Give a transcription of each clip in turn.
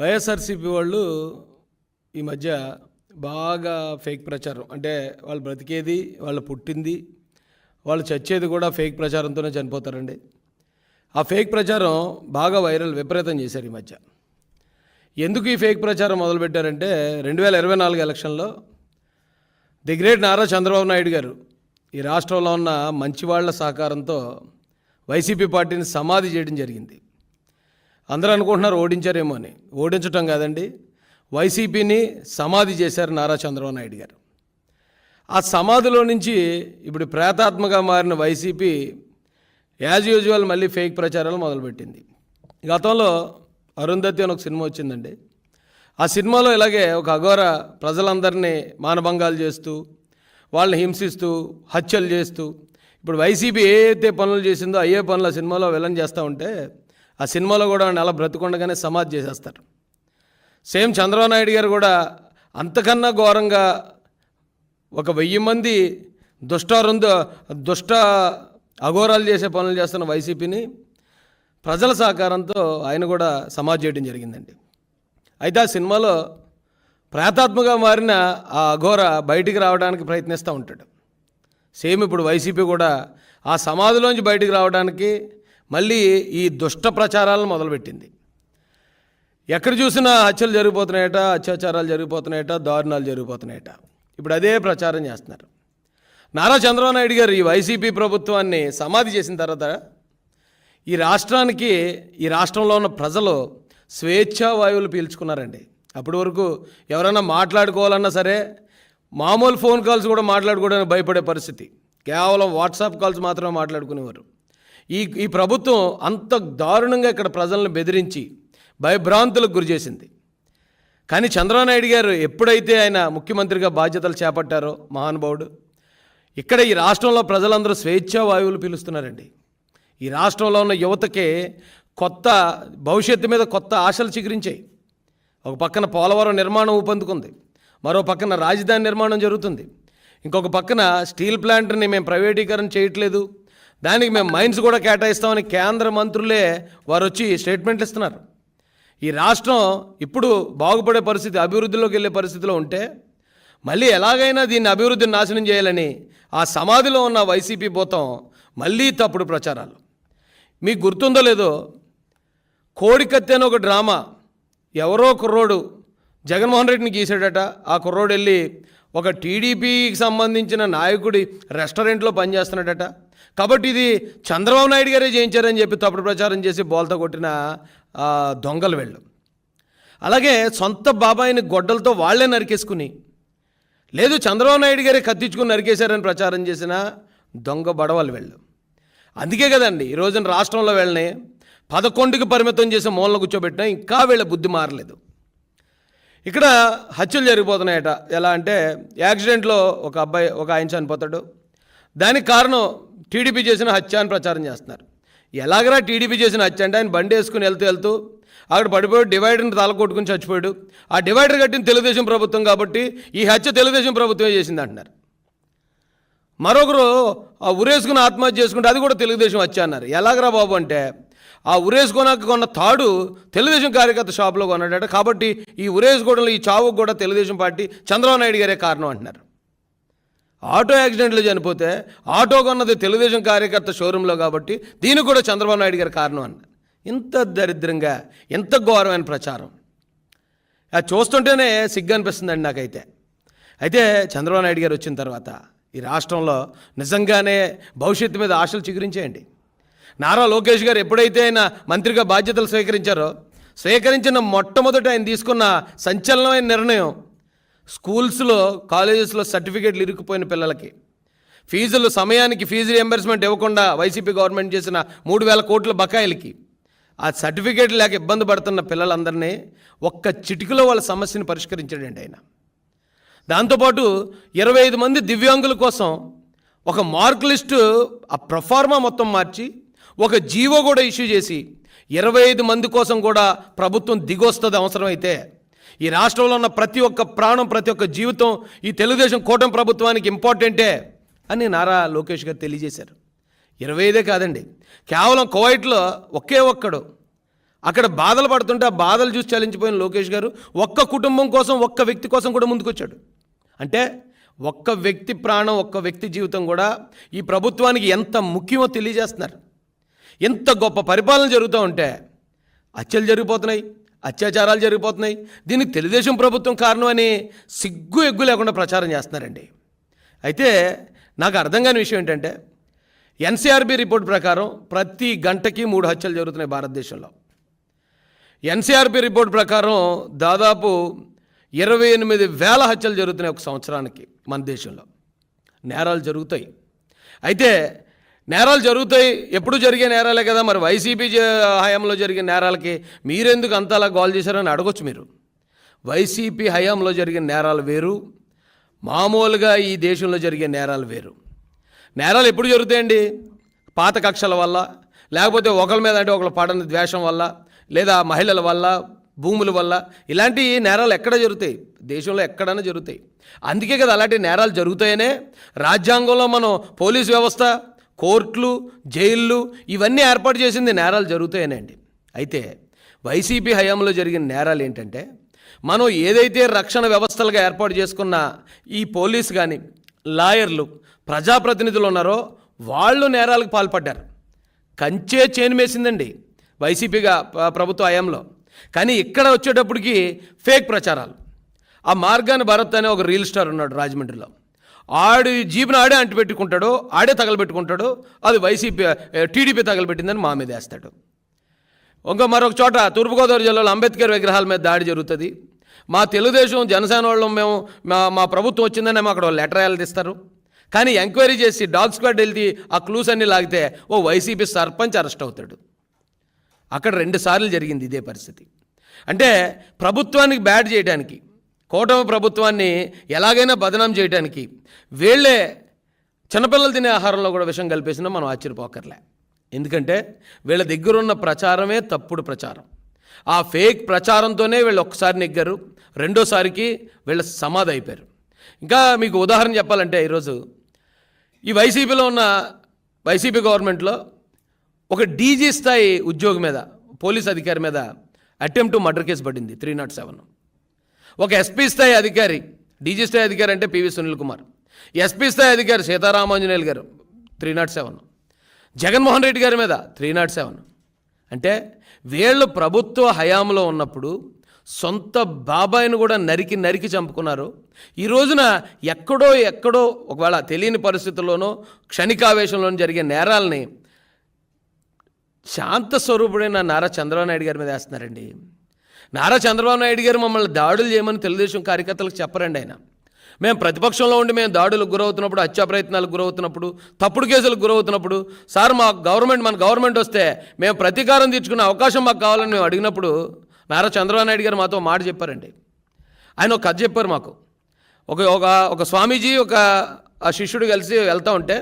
వైఎస్ఆర్సీపీ వాళ్ళు ఈ మధ్య బాగా ఫేక్ ప్రచారం, అంటే వాళ్ళు బ్రతికేది, వాళ్ళు పుట్టింది, వాళ్ళు చచ్చేది కూడా ఫేక్ ప్రచారంతోనే చనిపోతారండి. ఆ ఫేక్ ప్రచారం బాగా వైరల్, విపరీతం చేశారు ఈ మధ్య. ఎందుకు ఈ ఫేక్ ప్రచారం మొదలుపెట్టారంటే 2024 ఎలక్షన్లో ది గ్రేట్ నారా చంద్రబాబు నాయుడు గారు ఈ రాష్ట్రంలో ఉన్న మంచివాళ్ల సహకారంతో వైసీపీ పార్టీని సమాధి చేయడం జరిగింది. అందరూ అనుకుంటున్నారు ఓడించారేమో అని. ఓడించటం కాదండి, వైసీపీని సమాధి చేశారు నారా చంద్రబాబు నాయుడు గారు. ఆ సమాధిలో నుంచి ఇప్పుడు ప్రేతాత్మగా మారిన వైసీపీ యాజ్ యూజువల్ మళ్ళీ ఫేక్ ప్రచారాలు మొదలుపెట్టింది. గతంలో అరుంధతి అని ఒక సినిమా వచ్చిందండి. ఆ సినిమాలో ఇలాగే ఒక అఘోర ప్రజలందరినీ మానభంగాలు చేస్తూ, వాళ్ళని హింసిస్తూ, హత్యలు చేస్తూ, ఇప్పుడు వైసీపీ ఏ అయితే పనులు చేసిందో అయ్యే పనులు ఆ సినిమాలో విలన్ చేస్తూ ఉంటే ఆ సినిమాలో కూడా అలా బ్రతుకుండగానే సమాధి చేసేస్తారు. సేమ్ చంద్రబాబు నాయుడు గారు కూడా అంతకన్నా ఘోరంగా ఒక 1000 మంది దుష్ట అఘోరాలు చేసే పనులు చేస్తున్న వైసీపీని ప్రజల సహకారంతో ఆయన కూడా సమాధి చేయడం జరిగిందండి. అయితే ఆ సినిమాలో ప్రేతాత్మగా మారిన ఆ అఘోర బయటికి రావడానికి ప్రయత్నిస్తూ ఉంటాడు. సేమ్ ఇప్పుడు వైసీపీ కూడా ఆ సమాధిలోంచి బయటికి రావడానికి మళ్ళీ ఈ దుష్ట ప్రచారాలను మొదలుపెట్టింది. ఎక్కడ చూసినా హత్యలు జరిగిపోతున్నాయట, అత్యాచారాలు జరిగిపోతున్నాయట, దారుణాలు జరిగిపోతున్నాయట. ఇప్పుడు అదే ప్రచారం చేస్తున్నారు. నారా చంద్రబాబు నాయుడు గారు ఈ వైసీపీ ప్రభుత్వాన్ని సమాధి చేసిన తర్వాత ఈ రాష్ట్రంలో ఉన్న ప్రజలు స్వేచ్ఛా వాయువులు పీల్చుకున్నారండి. అప్పటి వరకు ఎవరైనా మాట్లాడుకోవాలన్నా సరే మామూలు ఫోన్ కాల్స్ కూడా మాట్లాడుకోవడానికి భయపడే పరిస్థితి. కేవలం వాట్సాప్ కాల్స్ మాత్రమే మాట్లాడుకునేవారు. ఈ ప్రభుత్వం అంత దారుణంగా ఇక్కడ ప్రజలను బెదిరించి భయభ్రాంతులకు గురి చేసింది. కానీ చంద్రబాబు నాయుడు గారు ఎప్పుడైతే ఆయన ముఖ్యమంత్రిగా బాధ్యతలు చేపట్టారో మహానుభావుడు, ఇక్కడ ఈ రాష్ట్రంలో ప్రజలందరూ స్వేచ్ఛా వాయువులు పీలుస్తున్నారండి. ఈ రాష్ట్రంలో ఉన్న యువతకి కొత్త భవిష్యత్తు మీద కొత్త ఆశలు చిగురించాయి. ఒక పక్కన పోలవరం నిర్మాణం ఊపందుకుంది, మరో పక్కన రాజధాని నిర్మాణం జరుగుతుంది, ఇంకొక పక్కన స్టీల్ ప్లాంట్ని మేము ప్రైవేటీకరణ చేయట్లేదు, దానికి మేము మైన్స్ కూడా కేటాయిస్తామని కేంద్ర మంత్రులే వారు వచ్చి స్టేట్మెంట్లు ఇస్తున్నారు. ఈ రాష్ట్రం ఇప్పుడు బాగుపడే పరిస్థితి, అభివృద్ధిలోకి వెళ్ళే పరిస్థితిలో ఉంటే మళ్ళీ ఎలాగైనా దీన్ని అభివృద్ధిని నాశనం చేయాలని ఆ సమాధిలో ఉన్న వైసీపీ భూతం మళ్ళీ తప్పుడు ప్రచారాలు. మీకు గుర్తుందో లేదో, కోడికత్తి అని ఒక డ్రామా ఎవరో కుర్రోడు జగన్మోహన్ రెడ్డిని గీసాడట. ఆ కుర్రోడు వెళ్ళి ఒక టీడీపీకి సంబంధించిన నాయకుడి రెస్టారెంట్లో పనిచేస్తున్నాడట. కాబట్టి ఇది చంద్రబాబు నాయుడు గారే చేయించారని చెప్పి తప్పుడు ప్రచారం చేసి బోల్తా కొట్టిన దొంగలు వెళ్ళు. అలాగే సొంత బాబాయిని గొడ్డలతో వాళ్లే నరికేసుకుని, లేదు చంద్రబాబు నాయుడు గారే కత్తించుకుని నరికేశారని ప్రచారం చేసిన దొంగ బడవలు వెళ్ళు. అందుకే కదండి ఈ రోజున రాష్ట్రంలో వీళ్ళని 11కి పరిమితం చేసి మూలన కూర్చోబెట్టినా ఇంకా వీళ్ళ బుద్ధి మారలేదు. ఇక్కడ హత్యలు జరిగిపోతున్నాయట. ఎలా అంటే యాక్సిడెంట్లో ఒక ఆయన చనిపోతాడు. దానికి కారణం టీడీపీ చేసిన హత్య అని ప్రచారం చేస్తున్నారు. ఎలాగరా టీడీపీ చేసిన హత్య అంటే ఆయన బండి వేసుకుని వెళ్తూ అక్కడ పడిపోయాడు, డివైడర్ని తల కొట్టుకుని చచ్చిపోయాడు. ఆ డివైడర్ కట్టిన తెలుగుదేశం ప్రభుత్వం కాబట్టి ఈ హత్య తెలుగుదేశం ప్రభుత్వమే చేసింది అంటున్నారు. మరొకరు ఆ ఉరేసుకుని ఆత్మహత్య చేసుకుంటే అది కూడా తెలుగుదేశం హత్య అన్నారు. ఎలాగరా బాబు అంటే ఆ ఉరేసుకోనాక కొన్న తాడు తెలుగుదేశం కార్యకర్త షాపులో కొన్నాడట. కాబట్టి ఈ ఉరేసుకోవడంలో ఈ చావుకు కూడా తెలుగుదేశం పార్టీ చంద్రబాబు నాయుడు గారే కారణం అంటున్నారు. ఆటో యాక్సిడెంట్లో చనిపోతే ఆటో కొన్నది తెలుగుదేశం కార్యకర్త షోరూంలో కాబట్టి దీనికి కూడా చంద్రబాబు నాయుడు గారి కారణం అన్నారు. ఇంత దరిద్రంగా, ఎంత ఘోరమైన ప్రచారం అది చూస్తుంటేనే సిగ్గు అనిపిస్తుందండి నాకైతే. అయితే చంద్రబాబు నాయుడు గారు వచ్చిన తర్వాత ఈ రాష్ట్రంలో నిజంగానే భవిష్యత్తు మీద ఆశలు చిగురించేయండి. నారా లోకేష్ గారు ఎప్పుడైతే ఆయన మంత్రిగా బాధ్యతలు స్వీకరించిన మొట్టమొదట ఆయన తీసుకున్న సంచలనమైన నిర్ణయం, స్కూల్స్లో కాలేజెస్లో సర్టిఫికేట్లు ఇరుక్కుపోయిన పిల్లలకి ఫీజులు సమయానికి ఫీజు రియంబర్స్మెంట్ ఇవ్వకుండా వైసీపీ గవర్నమెంట్ చేసిన 3000 కోట్ల బకాయిలకి ఆ సర్టిఫికేట్లు లేక ఇబ్బంది పడుతున్న పిల్లలందరినీ ఒక్క చిటికలో వాళ్ళ సమస్యను పరిష్కరించాడండి ఆయన. దాంతోపాటు 25 మంది దివ్యాంగుల కోసం ఒక మార్క్ లిస్టు ఆ ప్రొఫార్మా మొత్తం మార్చి ఒక జీవో కూడా ఇష్యూ చేసి 25 మంది కోసం కూడా ప్రభుత్వం దిగొస్తుంది అవసరమైతే. ఈ రాష్ట్రంలో ఉన్న ప్రతి ఒక్క ప్రాణం, ప్రతి ఒక్క జీవితం ఈ తెలుగుదేశం కూటమి ప్రభుత్వానికి ఇంపార్టెంటే అని నారా లోకేష్ గారు తెలియజేశారు. 25 కాదండి, కేవలం కువైట్లో ఒకే ఒక్కడు అక్కడ బాధలు పడుతుంటే ఆ బాధలు చూసి చలించిపోయిన లోకేష్ గారు ఒక్క కుటుంబం కోసం, ఒక్క వ్యక్తి కోసం కూడా ముందుకొచ్చాడు. అంటే ఒక్క వ్యక్తి ప్రాణం, ఒక్క వ్యక్తి జీవితం కూడా ఈ ప్రభుత్వానికి ఎంత ముఖ్యమో తెలియజేస్తున్నారు. ఎంత గొప్ప పరిపాలన జరుగుతూ ఉంటే హత్యలు జరిగిపోతున్నాయి, అత్యాచారాలు జరిగిపోతున్నాయి. దీనికి తెలుగుదేశం ప్రభుత్వం కారణం అని సిగ్గు ఎగ్గు లేకుండా ప్రచారం చేస్తున్నారండి. అయితే నాకు అర్థం కాని విషయం ఏంటంటే ఎన్సీఆర్బీ రిపోర్ట్ ప్రకారం ప్రతి గంటకి 3 హత్యలు జరుగుతున్నాయి భారతదేశంలో. ఎన్సీఆర్బీ రిపోర్ట్ ప్రకారం దాదాపు 28,000 హత్యలు జరుగుతున్నాయి ఒక సంవత్సరానికి మన దేశంలో. నేరాలు జరుగుతాయి. అయితే నేరాలు జరుగుతాయి, ఎప్పుడు జరిగే నేరాలే కదా, మరి వైసీపీ హయాంలో జరిగిన నేరాలకి మీరెందుకు అంతలా గోల్ చేశారని అడగొచ్చు మీరు. వైసీపీ హయాంలో జరిగిన నేరాలు వేరు, మామూలుగా ఈ దేశంలో జరిగే నేరాలు వేరు. నేరాలు ఎప్పుడు జరుగుతాయండి? పాత కక్షల వల్ల, లేకపోతే ఒకరి మీద అంటే ఒకరు పడని ద్వేషం వల్ల, లేదా మహిళల వల్ల, భూముల వల్ల. ఇలాంటి నేరాలు ఎక్కడ జరుగుతాయి? దేశంలో ఎక్కడైనా జరుగుతాయి. అందుకే కదా అలాంటి నేరాలు జరుగుతాయనే రాజ్యాంగంలో మనం పోలీస్ వ్యవస్థ, కోర్టులు, జైళ్ళు ఇవన్నీ ఏర్పాటు చేసింది నేరాలు జరుగుతాయనండి. అయితే వైసీపీ హయాంలో జరిగిన నేరాలు ఏంటంటే, మనం ఏదైతే రక్షణ వ్యవస్థలుగా ఏర్పాటు చేసుకున్న ఈ పోలీస్ కానీ, లాయర్లు, ప్రజాప్రతినిధులు ఉన్నారో వాళ్ళు నేరాలకు పాల్పడ్డారు. కంచే చేను వేసిందండి వైసీపీగా ప్రభుత్వ హయాంలో. కానీ ఇక్కడ వచ్చేటప్పటికి ఫేక్ ప్రచారాలు. ఆ మార్గాన్ని భరత్ అనే ఒక రీల్ స్టార్ ఉన్నాడు రాజమండ్రిలో. ఆడి జీబును ఆడే అంటిపెట్టుకుంటాడు, ఆడే తగలబెట్టుకుంటాడు. అది వైసీపీ టీడీపీ తగలబెట్టిందని మా మీద వేస్తాడు. మరొక చోట తూర్పుగోదావరి జిల్లాలో అంబేద్కర్ విగ్రహాల మీద దాడి జరుగుతుంది. మా తెలుగుదేశం జనసేన వాళ్ళు మేము మా ప్రభుత్వం వచ్చిందని మేము అక్కడ లెటర్ తీస్తారు. కానీ ఎంక్వైరీ చేసి డాగ్ స్క్వాడ్ వెళ్తే ఆ క్లూస్ అన్నీ లాగితే ఓ వైసీపీ సర్పంచ్ అరెస్ట్ అవుతాడు. అక్కడ 2 సార్లు జరిగింది ఇదే పరిస్థితి. అంటే ప్రభుత్వానికి బ్యాడ్ చేయడానికి, కూటమి ప్రభుత్వాన్ని ఎలాగైనా బదనాం చేయడానికి వీళ్ళే చిన్నపిల్లలు తినే ఆహారంలో కూడా విషం కలిపేసినా మనం ఆశ్చర్యపోకర్లే. ఎందుకంటే వీళ్ళ దగ్గరున్న ప్రచారమే తప్పుడు ప్రచారం. ఆ ఫేక్ ప్రచారంతోనే వీళ్ళు ఒక్కసారి నెగ్గారు, రెండోసారికి వీళ్ళ సమాధి అయిపోయారు. ఇంకా మీకు ఉదాహరణ చెప్పాలంటే ఈరోజు ఈ వైసీపీలో ఉన్న వైసీపీ గవర్నమెంట్లో ఒక డీజీ స్థాయి ఉద్యోగి మీద, పోలీస్ అధికారి మీద అటెంప్ట్ టు మర్డర్ కేసు పడింది 307. ఒక ఎస్పీ స్థాయి అధికారి, డీజీ స్థాయి అధికారి అంటే పివి సునీల్ కుమార్, ఎస్పీ స్థాయి అధికారి సీతారామాంజనేయులు గారు 307, జగన్మోహన్ రెడ్డి గారి మీద 307. అంటే వీళ్ళు ప్రభుత్వ హయాంలో ఉన్నప్పుడు సొంత బాబాయిని కూడా నరికి చంపుకున్నారు. ఈ రోజున ఎక్కడో ఒకవేళ తెలియని పరిస్థితుల్లోనో క్షణికావేశంలోనూ జరిగే నేరాలని శాంత స్వరూపుడైన నారా చంద్రబాబు నాయుడు గారి మీద వేస్తున్నారండి. నారా చంద్రబాబు నాయుడు గారు మమ్మల్ని దాడులు చేయమని తెలుగుదేశం కార్యకర్తలకు చెప్పరండి. ఆయన మేము ప్రతిపక్షంలో ఉండి మేము దాడులకు గురవుతున్నప్పుడు, హత్యా ప్రయత్నాలకు గురవుతున్నప్పుడు, తప్పుడు కేసులకు గురవుతున్నప్పుడు, సార్ మన గవర్నమెంట్ వస్తే మేము ప్రతీకారం తీర్చుకునే అవకాశం మాకు కావాలని మేము అడిగినప్పుడు నారా చంద్రబాబు నాయుడు గారు మాతో మాట చెప్పారండి. ఆయన ఒక కథ చెప్పారు మాకు. ఒక స్వామీజీ ఆ శిష్యుడు కలిసి వెళ్తూ ఉంటే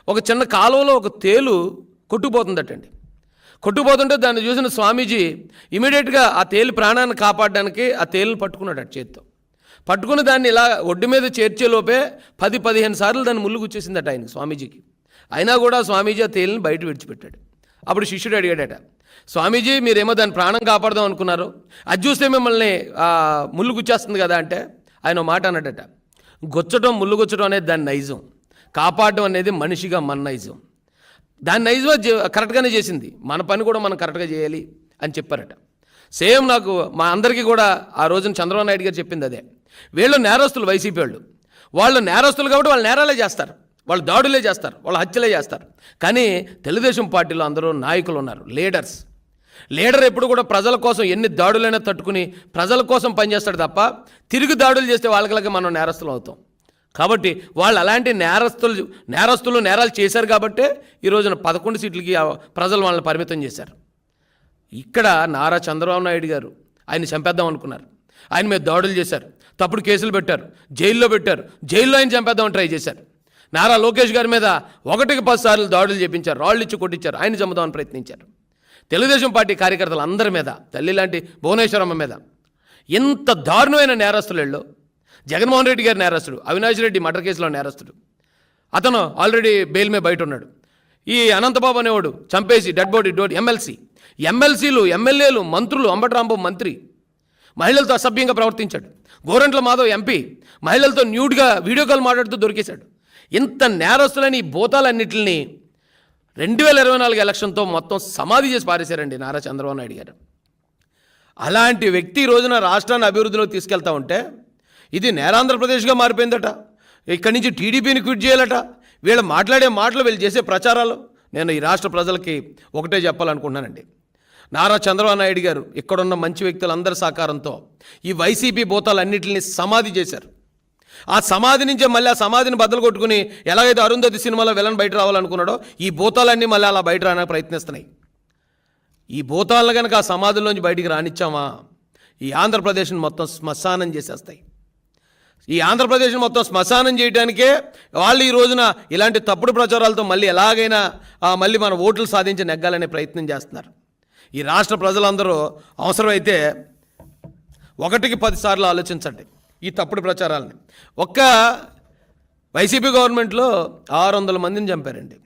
ఒక చిన్న కాలువలో ఒక తేలు కొట్టుకుపోతుందటండి. కొట్టుకుపోతుంటే దాన్ని చూసిన స్వామీజీ ఇమీడియట్గా ఆ తేలు ప్రాణాన్ని కాపాడడానికి ఆ తేలును పట్టుకున్నాడు చేతితో. పట్టుకుని దాన్ని ఇలా ఒడ్డు మీద చేర్చేలోపే 10-15 సార్లు దాన్ని ముళ్ళు గుచ్చేసిందట ఆయన స్వామీజీకి. అయినా కూడా స్వామీజీ ఆ తేలిని బయట విడిచిపెట్టాడు. అప్పుడు శిష్యుడు అడిగాడట, స్వామీజీ మీరేమో దాని ప్రాణం కాపాడదాం అనుకున్నారు, అది చూస్తే మిమ్మల్ని ముళ్ళు గుచ్చేస్తుంది కదా అంటే ఆయన మాట అన్నాడట, ముళ్ళు గుచ్చడం అనేది దాని నైజం, కాపాడడం అనేది మనిషిగా మన నైజం. దాని నైజం కరెక్ట్గానే చేసింది, మన పని కూడా మనం కరెక్ట్గా చేయాలి అని చెప్పారట. సేమ్ నాకు మా అందరికీ కూడా ఆ రోజున చంద్రబాబు నాయుడు గారు చెప్పింది అదే. వీళ్ళు నేరస్తులు, వైసీపీ వాళ్ళు నేరస్తులు కాబట్టి వాళ్ళు నేరాలే చేస్తారు, వాళ్ళు దాడులే చేస్తారు, వాళ్ళు హత్యలే చేస్తారు. కానీ తెలుగుదేశం పార్టీలో అందరూ నాయకులు ఉన్నారు, లీడర్ ఎప్పుడు కూడా ప్రజల కోసం ఎన్ని దాడులైనా తట్టుకుని ప్రజల కోసం పనిచేస్తాడు తప్ప తిరిగి దాడులు చేస్తే వాళ్ళకి మనం నేరస్తులు అవుతాం. కాబట్టి వాళ్ళు అలాంటి నేరాలు చేశారు కాబట్టే ఈ రోజున 11 సీట్లకి ప్రజలు వాళ్ళని పరిమితం చేశారు. ఇక్కడ నారా చంద్రబాబు నాయుడు గారు ఆయన చంపేద్దాం అనుకున్నారు, ఆయన మీద దాడులు చేశారు, తప్పుడు కేసులు పెట్టారు, జైల్లో ఆయన చంపేద్దామని ట్రై చేశారు. నారా లోకేష్ గారి మీద 1-10 సార్లు దాడులు చేపించారు, రాళ్ళు ఇచ్చి కొట్టించారు, ఆయన చంపుదామని ప్రయత్నించారు. తెలుగుదేశం పార్టీ కార్యకర్తలు అందరి మీద, తల్లి లాంటి భువనేశ్వరమ్మ మీద ఎంత దారుణమైన నేరస్తులు. జగన్మోహన్ రెడ్డి గారి నేరస్తుడు, అవినాష్ రెడ్డి మర్డర్ కేసులో నేరస్తుడు, అతను ఆల్రెడీ బెయిల్ మీద బయట ఉన్నాడు. ఈ అనంతబాబు అనేవాడు చంపేసి డెడ్ బాడీ ఎమ్మెల్సీ, ఎమ్మెల్సీలు, ఎమ్మెల్యేలు, మంత్రులు, అంబటి రాంబాబు మంత్రి మహిళలతో అసభ్యంగా ప్రవర్తించాడు. గోరంట్ల మాధవ్ ఎంపీ మహిళలతో న్యూడ్గా వీడియో కాల్ మాట్లాడుతూ దొరికేశాడు. ఇంత నేరస్తులని ఈ భూతాలన్నింటినీ 2024 ఎలక్షన్తో మొత్తం సమాధి చేసి పారేశారండి నారా చంద్రబాబు నాయుడు గారు. అలాంటి వ్యక్తి ఈ రోజున రాష్ట్రాన్ని అభివృద్ధిలోకి తీసుకెళ్తా ఉంటే ఇది నేరాంధ్రప్రదేశ్గా మారిపోయిందట. ఇక్కడి నుంచి టీడీపీని క్విట్ చేయాలట. వీళ్ళు మాట్లాడే మాటలు, వీళ్ళు చేసే ప్రచారాలు. నేను ఈ రాష్ట్ర ప్రజలకి ఒకటే చెప్పాలనుకుంటున్నానండి. నారా చంద్రబాబు నాయుడు గారు ఇక్కడున్న మంచి వ్యక్తులందరి సహకారంతో ఈ వైసీపీ భూతాలన్నింటినీ సమాధి చేశారు. ఆ సమాధి నుంచే మళ్ళీ ఆ సమాధిని బద్దలు కొట్టుకుని ఎలాగైతే అరుంధతి సినిమాలో విలన్ బయట రావాలనుకున్నాడో ఈ భూతాలన్నీ మళ్ళీ అలా బయట రావడానికి ప్రయత్నిస్తున్నాయి. ఈ భూతాలను కనుక ఆ సమాధుల్లోంచి బయటికి రానిచ్చామా ఈ ఆంధ్రప్రదేశ్ని మొత్తం శ్మశానం చేసేస్తాయి. ఈ ఆంధ్రప్రదేశ్ని మొత్తం శ్మశానం చేయడానికే వాళ్ళు ఈ రోజున ఇలాంటి తప్పుడు ప్రచారాలతో మళ్ళీ ఎలాగైనా మళ్ళీ మన ఓట్లు సాధించి నెగ్గాలనే ప్రయత్నం చేస్తున్నారు. ఈ రాష్ట్ర ప్రజలందరూ అవసరమైతే 1కి 10 సార్లు ఆలోచించండి ఈ తప్పుడు ప్రచారాలని. ఒక్క వైసీపీ గవర్నమెంట్లో 600 మందిని చంపారండి,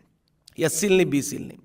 ఎస్సీలని, బీసీలని.